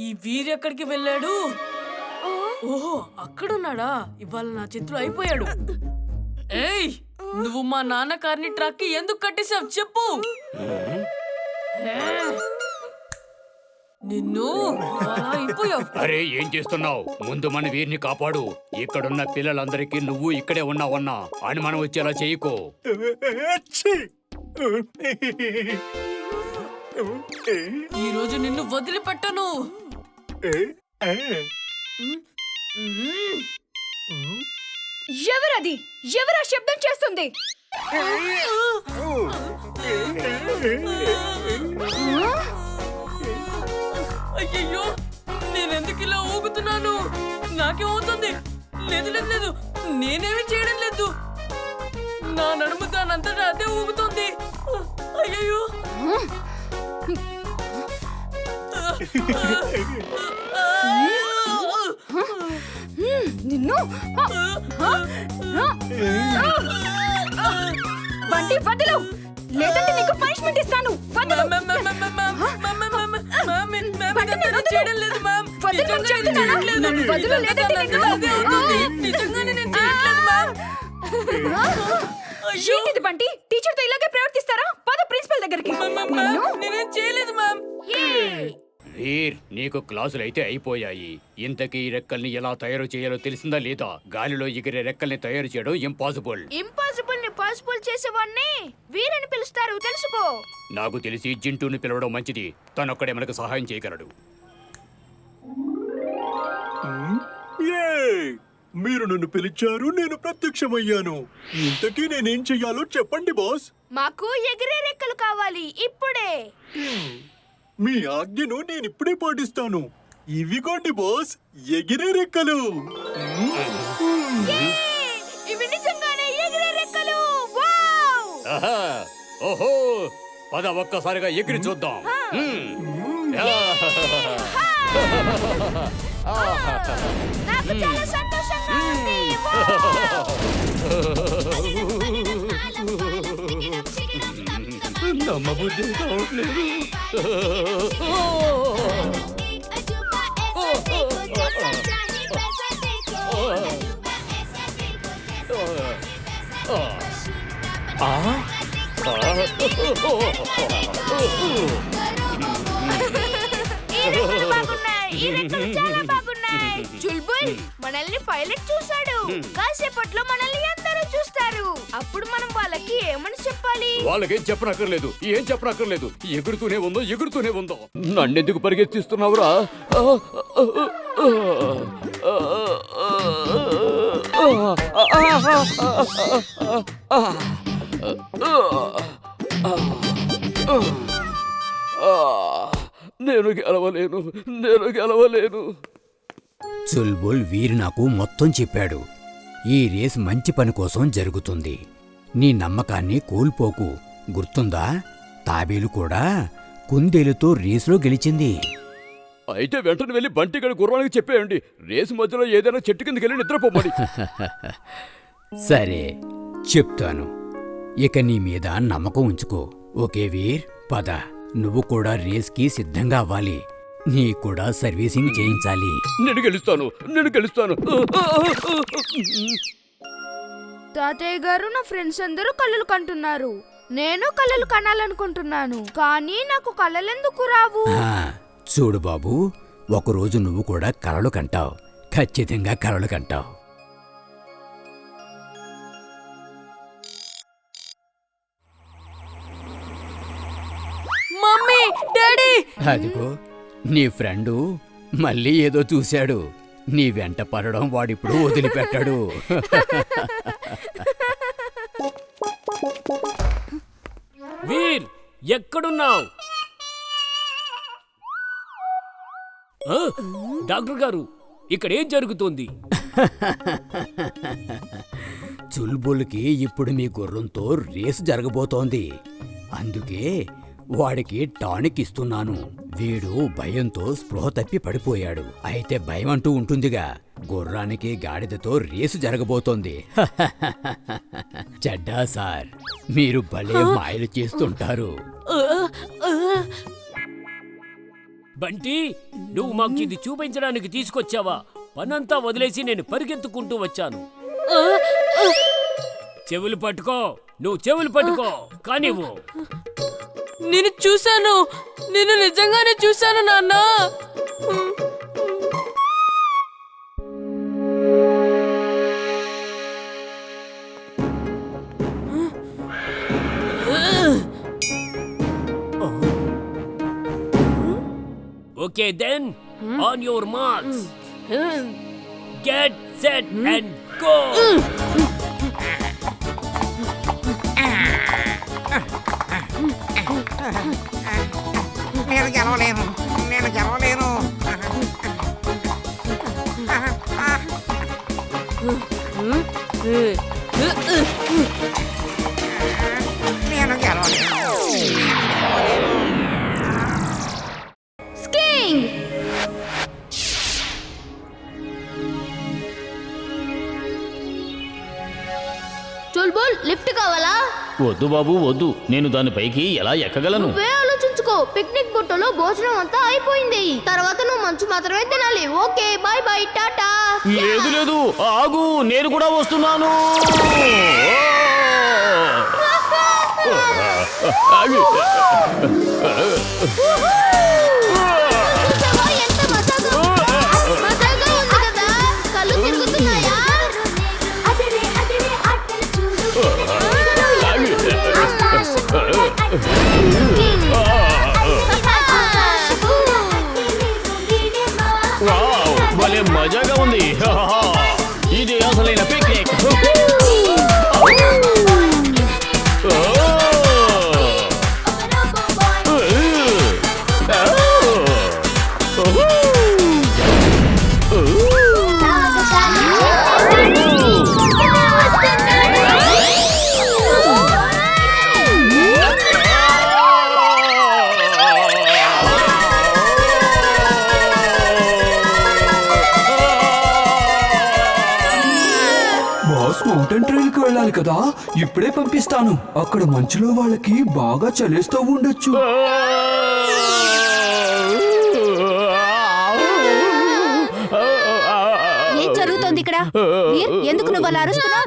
ఈ వీరెక్కడికి వెళ్ళాడు? ఓహో, అక్కడున్నాడా? ఇవాళ నా చేతిలో అయిపోయాడు. ఏయ్, నువ్వు మా నాన్న కార్ని ట్రక్ కి ఎందుకు కట్టేశావు చెప్పు. నిన్ను అలా అయిపోయావు. అరే ఏం చేస్తున్నావు? ముందు మన వీరిని కాపాడు. ఇక్కడున్న పిల్లలందరికీ నువ్వు ఇక్కడే ఉన్నావన్నా అని మనం వచ్చేలా చేయకో. ఈ రోజు నిన్ను వదిలిపెట్టను. ఎవరది? ఎవరా శబ్దం చేస్తుంది? అయ్యయ్యో, నేనెందుకు ఇలా ఊగుతున్నాను? నాకేమవుతుంది? లేదు లేదు లేదు, నేనేమి చేయడం లేదు. నా నడుము దానంతటా అదే ఊగుతుంది. అయ్యయ్యో, నిన్ను బండి వదలు, లేదంటే నీకు పనిష్మెంట్ ఇస్తాను. వదలు. బండి నేను చేయడం లేదు మ్యామ్. వదలు అని చెప్తున్నానా? నన్ను వదలు, లేదంటే నిజంగానే నేను చేయట్లేదు మ్యామ్. ఏంటిది బంటి? టీచర్ తో ఇలాగే ప్రవర్తిస్తారా? పద ప్రిన్సిపల్ దగ్గరికి. నేనేం చేయలేదు మ్యామ్. వీర్, నీకు క్లాసులు అయితే అయిపోయాయి. ఇంతకీ ఈ రెక్కల్ని ఎలా తయారు చేయాలో తెలిసిందా లేదా? గాలిలో ఎగిరే రెక్కల్ని తయారు చేయడం ఇంపాసిబుల్. ఇంపాసిబుల్ ని పాసిబుల్ చేసేవాడిని వీరని పిలుస్తారు, తెలుసుకో. నాకు తెలిసి జింటూని పిలవడం మంచిది. తనొక్కడే మనకు సహాయం చేయగలడు. మీరు నన్ను పిలిచారు, నేను ప్రత్యక్షమయ్యాను. ఇంతకీ నేనేం చెయ్యాలో చెప్పండి బాస్. మాకు ఎగిరే రెక్కలు కావాలి ఇప్పుడే. మీ ఆజ్ఞను నేనిప్పుడే పాటిస్తాను. ఇవిగోండి బాస్, ఎగిరే రెక్కలు. ఇవి నిజంగానే ఎగిరే రెక్కలు. వావ్! ఆహా! ఓహో, పద ఒక్కసారిగా ఎగిరి చూద్దాం. నాకు చాలా సంతోషంగా ఉంది. నమ్మబుద్ధి కావట్లేదు. ఈ రెక్కలు చాలా బాగున్నాయి. చుల్బుల్ మనల్ని పైలట్ చూశాడు. కాసేపట్లో మనల్ని అందరూ చూస్తారు. అప్పుడు మనం వాళ్ళకి ఏమని చెప్పాలి? వాళ్ళకేం చెప్పనక్కర్లేదు, ఏం చెప్పనక్కర్లేదు. ఎగురుతూనే ఉందో ఎగురుతూనే ఉందో. నన్నెందుకు పరిగెత్తిస్తున్నావురా? నేను గెలవలేను. చుల్బుల్ వీరు నాకు మొత్తం చెప్పాడు. ఈ రేస్ మంచి పని కోసం జరుగుతుంది. నీ నమ్మకాన్ని కోల్పోకు. గుర్తుందా? తాబేలు కూడా కుందేలుతో రేసులో గెలిచింది. అయితే వెంటనే వెళ్ళి బంటిగడి గుర్రానికి చెప్పేయండి, రేసు మధ్యలో ఏదైనా చెట్టు కిందకి వెళ్ళి నిద్రపోమని. సరే, చెప్తాను. ఇక నీ మీద నమ్మకం ఉంచుకో. ఓకే వీర్, పద. నువ్వు కూడా రేస్కి సిద్ధంగా అవ్వాలి. నీ కూడా సర్వీసింగ్ చేయించాలి. నేను గెలుస్తాను. తాతయ్య గారు, నా ఫ్రెండ్స్ అందరూ కళ్ళలు కంటున్నారు. నేను కళ్ళలు కనాలనుకుంటున్నాను, కానీ నాకు కళ్ళలెందుకు రావు? చూడు బాబు, ఒకరోజు నువ్వు కూడా కలలు కంటావు. ఖచ్చితంగా కలలు కంటావు. Mummy, daddy. అదిగో నీ ఫ్రెండు మళ్ళీ ఏదో చూశాడు. నీ వెంట పడడం వాడిప్పుడు వదిలిపెట్టాడు. వీర్, ఎక్కడున్నావు? డాక్టర్ గారు, ఇక్కడేం జరుగుతోంది? చుల్బుల్కి ఇప్పుడు మీ గుర్రంతో రేసు జరగబోతోంది. అందుకే వాడికి టానిక్ ఇస్తున్నాను. వీడు భయంతో స్పృహ తప్పి పడిపోయాడు. అయితే భయం అంటూ ఉంటుందిగా. గుర్రానికి గాడిదతో రేసు జరగబోతోంది. చెడ్డా సార్, మీరు భలే మాయలు చేస్తుంటారు. బంటి నువ్వు మాకు ఇది చూపించడానికి తీసుకొచ్చావా? పనంతా వదిలేసి నేను పరిగెత్తుకుంటూ వచ్చాను. చెవులు పట్టుకో, నువ్వు చెవులు పట్టుకో కానివ్వు. నేను చూశాను, నేను నిజంగానే చూశాను నాన్న. Okay then, on your marks, get set and go. నేను గెలవలేను, నేను గెలవలేను. నేను గెలవలేను. స్కింగ్. చుల్బుల్ లిఫ్ట్ కావాలా? వద్దు బాబు వద్దు, నేను దానిపైకి ఎలా ఎక్కగలను? నువ్వే ఆలోచించుకో. పిక్నిక్ బుట్టలో భోజనం అంతా అయిపోయింది. తర్వాత నువ్వు మంచు మాత్రమే తినాలి. Okay, bye bye, tata. లేదు లేదు, ఆగు, నేను కూడా వస్తున్నాను. చూసావా ఎంత మజాగా ఉంది కదా? కళ్ళు తిరుగుతున్నాయా? వావ్, భలే మజాగా ఉంది. ఇది అసలైన పిక్నిక్. బాస్ మౌంటైన్ ట్రైల్ కి వెళ్ళాలి కదా, ఇప్పుడే పంపిస్తాను. అక్కడ మంచులో వాళ్ళకి బాగా చలేస్తూ ఉండొచ్చు. ఏం జరుగుతోంది ఇక్కడ? వీర్, ఎందుకు నువ్వు అలా అరుస్తున్నావు?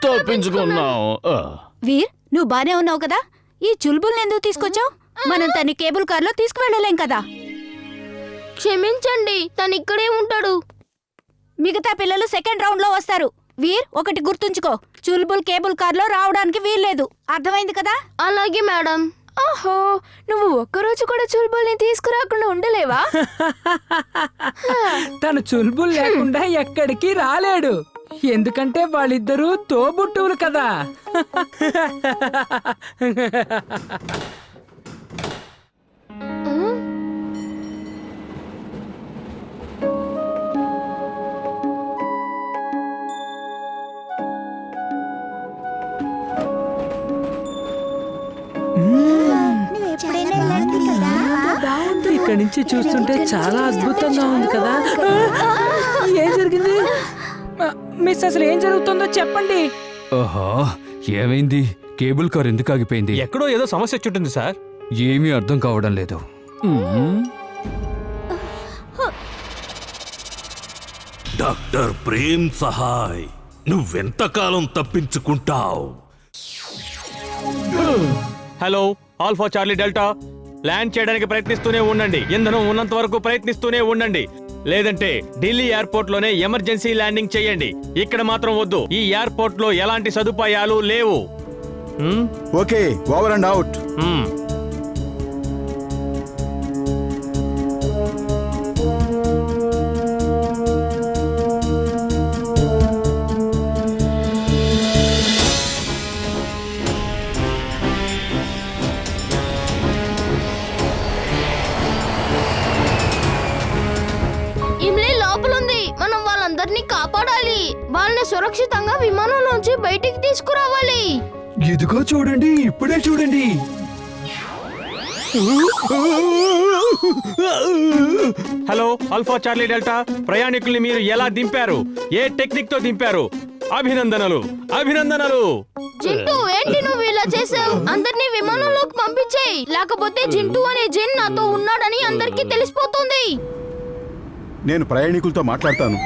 తప్పించుకున్నాం. వీర్, నువ్వు బానే ఉన్నావు కదా? ఈ చుల్బుల్ని ఎందుకు తీసుకొచ్చావు? మనం తన్ని కేబుల్ కార్లో తీసుకువెళ్ళలేం కదా. క్షమించండి, తను ఇక్కడే ఉంటాడు. మిగతా పిల్లలు సెకండ్ రౌండ్ లో వస్తారు. వీర్, ఒకటి గుర్తుంచుకో, చుల్బుల్ కేబుల్ కార్లో రావడానికి వీల్లేదు. అర్థమైంది కదా? అలాగే మేడం. ఓహో, నువ్వు ఒక్కరోజు కూడా చుల్బుల్ని తీసుకురాకుండా ఉండలేవా? తను చుల్బుల్ లేకుండా ఎక్కడికి రాలేడు. ఎందుకంటే వాళ్ళిద్దరూ తోబుట్టువులు కదా. ఇక్కడి నుంచి చూస్తుంటే చాలా అద్భుతంగా ఉంది కదా. ఏం జరిగింది మిస్? అసలు ఏం జరుగుతుందో చెప్పండి. ఆహా, ఏమైంది? కేబుల్ కార్ ఎందుకు ఆగిపోయింది? ఎక్కడో ఏదో సమస్య వచ్చుంటుంది సార్. ఏమీ అర్థం కావడం లేదు. డాక్టర్ ప్రేమ్ సహాయ్, నువ్వెంతకాలం తప్పించుకుంటావు? Hello, alpha Charlie delta, land చేయడానికి ప్రయత్నిస్తూనే ఉండండి. ఇంధనం ఉన్నంత వరకు ప్రయత్నిస్తూనే ఉండండి. లేదంటే ఢిల్లీ ఎయిర్పోర్ట్ లోనే ఎమర్జెన్సీ ల్యాండింగ్ చేయండి. ఇక్కడ మాత్రం వద్దు. ఈ ఎయిర్పోర్ట్ లో ఎలాంటి సదుపాయాలు లేవు. Okay, over and out. వాళ్ళందరినీ కాపాడాలి. వాళ్ళని సురక్షితంగా విమానం నుంచి బయటికి తీసుకురావాలి. ఇదిగో చూడండి, ఇప్పుడే చూడండి. హలో, ఆల్ఫా చార్లీ డెల్టా, ప్రయాణికుల్ని మీరు ఎలా దింపారు? ఏ టెక్నిక్ తో దింపారు? అభినందనలు అభినందనలు. జింటూ ఏంటి నువ్వు ఇలా చేసావు? అందరినీ విమానంలోకి పంపించేయి, లేకపోతే జింటూ అనే జిన్ నాతో ఉన్నాడని అందరికీ తెలిసిపోతుంది. నేను ప్రయాణికులతో మాట్లాడతాను.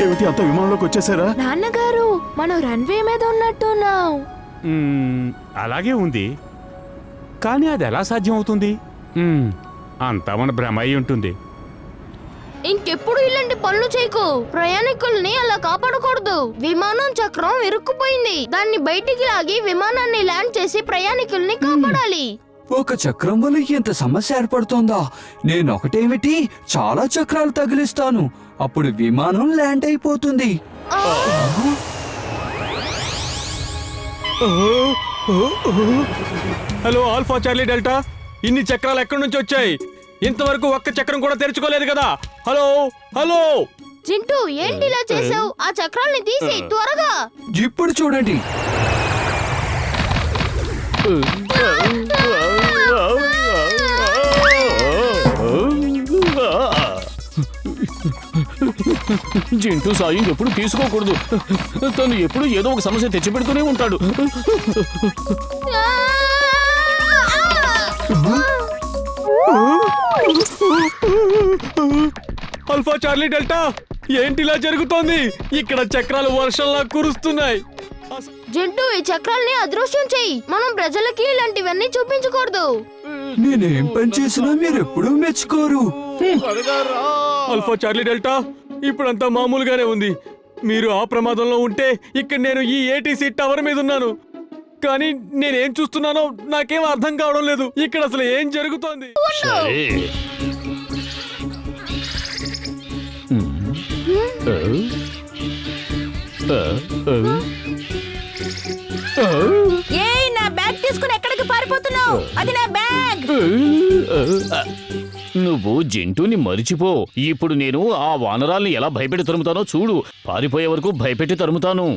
ఏమిటి అంత విమానంలోకి వచ్చేసారా? నాన్నగారు మనం రన్వే మీద ఉన్నట్టున్నాం. అలాగే ఉంది, కానీ అది ఎలా సాధ్యం అవుతుంది? అంతా మన భ్రమ అయి ఉంటుంది. ఇంకెప్పుడు ఇలాంటి పనులు చేయకు. ప్రయాణికుల్ని అలా కాపాడకూడదు. విమానం చక్రం ఇరుక్కుపోయింది, దాన్ని బయటికి లాగి విమానాన్ని ల్యాండ్ చేసి ప్రయాణికుల్ని కాపాడాలి. ఒక చక్రం వల్ల ఎంత సమస్య ఏర్పడుతోందా? నేను ఒకటేమిటి చాలా చక్రాలు తగిలిస్తాను, అప్పుడు విమానం ల్యాండ్ అయిపోతుంది. హలో ఆల్ఫా చార్లీ డెల్టా, ఇన్ని చక్రాలు ఎక్కడి నుంచి వచ్చాయి? ఇంతవరకు ఒక్క చక్రం కూడా తెరుచుకోలేదు కదా. హలో హలో జింటూ ఏంటి ఇలా చేసావు? ఆ చక్రాల్ని తీసి త్వరగా. ఇప్పుడు చూడండి. జింటూ సాయం ఎప్పుడు తీసుకోకూడదు. తను ఎప్పుడు ఏదో ఒక సమస్య తెచ్చిపెడుతూనే ఉంటాడు. ఆల్ఫా చార్లీ డెల్టా, ఏంటి ఇలా జరుగుతోంది? ఇక్కడ చక్రాలు వర్షంలా కురుస్తున్నాయి. జింటూ ఈ చక్రాల్ని అదృశ్యం చెయ్యి. మనం ప్రజలకి ఇలాంటివన్నీ చూపించకూడదు. నేనేం పని చేసినా మీరెప్పుడూ మెచ్చుకోరు. ఆల్ఫా చార్లీ డెల్టా, ఇప్పుడంతా మామూలుగానే ఉంది. మీరు ఆ ప్రమాదంలో ఉంటే ఇక్కడ నేను ఈ ఏటీసీ టవర్ మీద ఉన్నాను, కానీ నేనేం చూస్తున్నానో నాకేం అర్థం కావడం లేదు. ఇక్కడ అసలు ఏం జరుగుతోంది? ఏయ్, నా బ్యాగ్ తీసుకుని ఎక్కడికి పారిపోతున్నావు? అది నా బ్యాగ్. నువ్వు జింటూని మరిచిపో. ఇప్పుడు నేను ఆ వానరాల్ని ఎలా భయపెట్టి తరుముతానో చూడు. పారిపోయే వరకు భయపెట్టి తరుముతాను.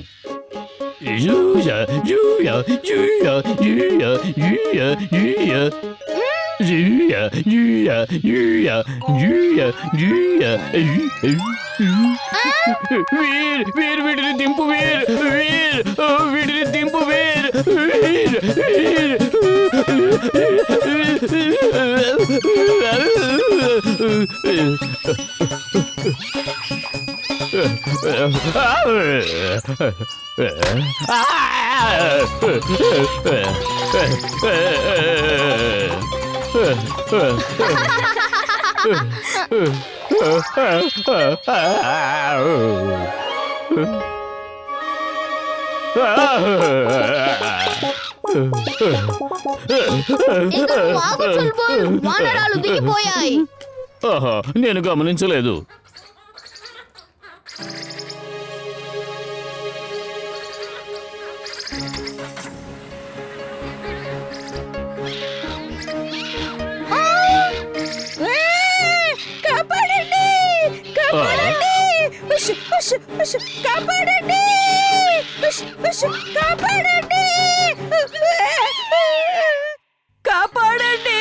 వీర్ వీర్ వీడిని దింపు, వీర్ వీర్ వీడిని దింపు, వీర్ వీర్ వీర్. వానరాలు దిగిపోయాయి. నేను గమనించలేదు. కాపాడండి, కాపాడండి, కాపాడండి, కాపాడండి, కాపాడండి.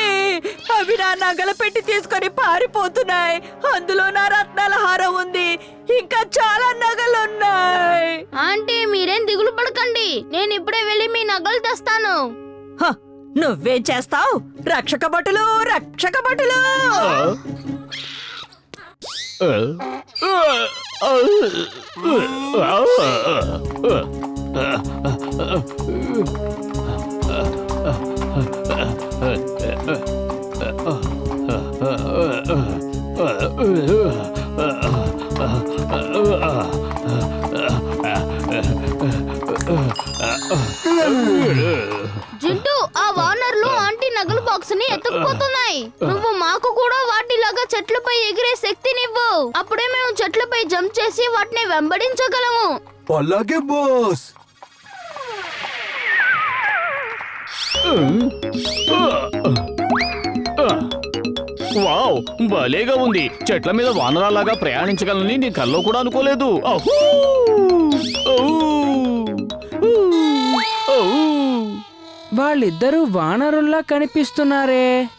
అవి నా నగల పెట్టి తీసుకొని పారిపోతున్నాయి. అందులో నా రత్నాల హారం ఉంది, ఇంకా చాలా నగలున్నాయి. ఆంటీ, మీరేం దిగులు పడకండి, నేను ఇప్పుడే వెళ్ళి మీ నగలు తెస్తాను. నువ్వేం చేస్తావు? రక్షక భటులు, రక్షక భటులు! జింటూ, ఆ వానర్లు ఆంటీ నగలు బాక్స్ ని ఎత్తుకుపోతున్నాయి. నువ్వు మాకు కూడా వాటిలాగా చెట్లపై ఎగిరే శక్తినివ్వు. అప్పుడే మేము చెట్లపై జంప్ చేసి వాటిని వెంబడించగలము. అలాగే బాస్. వావ్, భలేగా ఉంది. చెట్ల మీద వానరాలాగా ప్రయాణించగలని నీ కల్లో కూడా అనుకోలేదు. వాళ్ళిద్దరూ వానరుల్లా కనిపిస్తున్నారే.